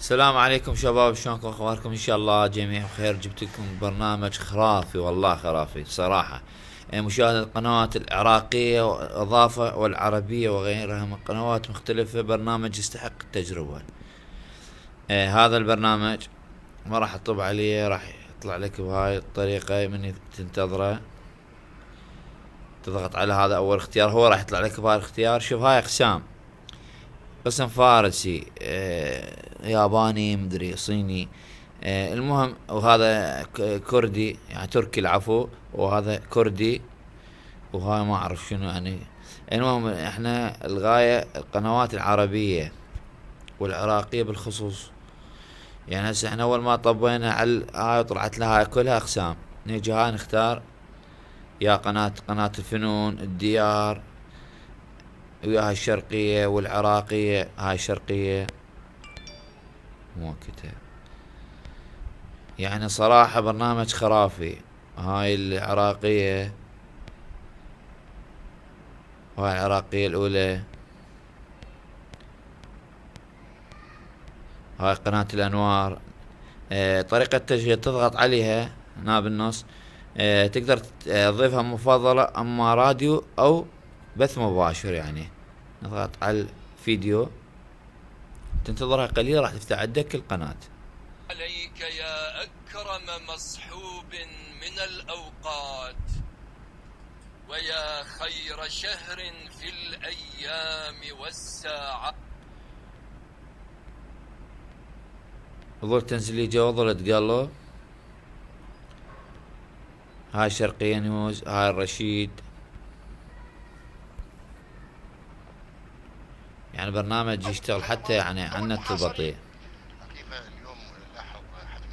السلام عليكم شباب، شلونكم؟ اخباركم؟ ان شاء الله جميع بخير. جبت لكم برنامج خرافي، والله خرافي صراحة. مشاهدة القنوات العراقية واضافة والعربية وغيرها من قنوات مختلفة، برنامج يستحق التجربة. هذا البرنامج ما راح اطب عليه، راح يطلع لك بهاي الطريقة من تنتظره. تضغط على هذا اول اختيار، هو راح يطلع لك بهاي الاختيار. شوف هاي اقسام: قسم فارسي، ياباني، مدري صيني، المهم. وهذا كردي، يعني تركي العفو، وهذا كردي، وهاي ما اعرف شنو يعني. المهم احنا الغاية القنوات العربية والعراقية بالخصوص. يعني هسه احنا اول ما طبينا على هاي طلعت لها هاي كلها اقسام. نيجي هاي نختار يا قناة الفنون، الديار، وياها الشرقية والعراقية. هاي الشرقية مؤكدة. يعني صراحة برنامج خرافي. هاي العراقية، وهاي العراقية الأولى. هاي قناة الأنوار. طريقة التشغيل: تضغط عليها هنا بالنص. تقدر تضيفها مفضلة، أما راديو أو بث مباشر. يعني نضغط على الفيديو، تنتظرها قليلا، راح تفتح عندك القناة. عليك يا أكرم مصحوب من الأوقات، ويا خير شهر في الأيام والساعات. ظل تنزيلي جوضل تقلب. هاي شرقية نيوز، هاي الرشيد. يعني برنامج يشتغل حتى يعني على النت البطيء.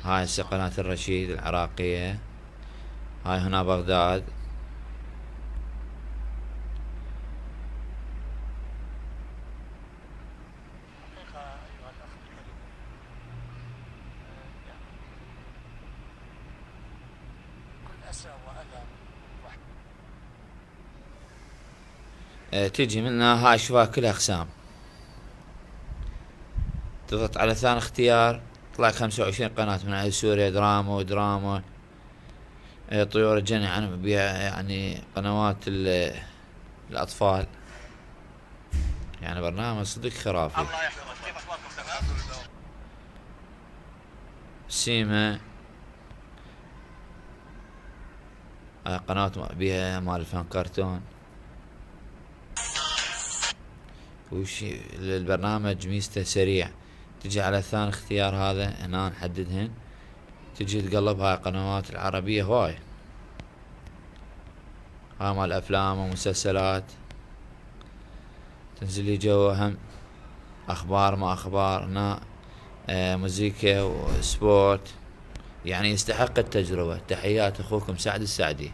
هاي هسه قناة الرشيد العراقية. هاي هنا بغداد. تجي منها هاي شوفها كلها اقسام. تضغط على ثاني اختيار، طلع 25 قناة من عند سوريا، دراما ودراما. طيور الجنة، يعني بيها يعني قنوات الأطفال. يعني برنامج صدق خرافي. الله يحفظك، كيف أخباركم؟ تمام؟ سيما قنوات بيها مال فان كرتون. وش البرنامج ميزته سريع. تجي على ثاني اختيار هذا هنا نحددهن، تجي تقلب. هاي قنوات العربية هواي. هاي مال افلام ومسلسلات. تنزل لي جو هم اخبار ما اخبار هنا، موسيقى وسبورت. يعني يستحق التجربة. تحيات اخوكم سعد السعدي.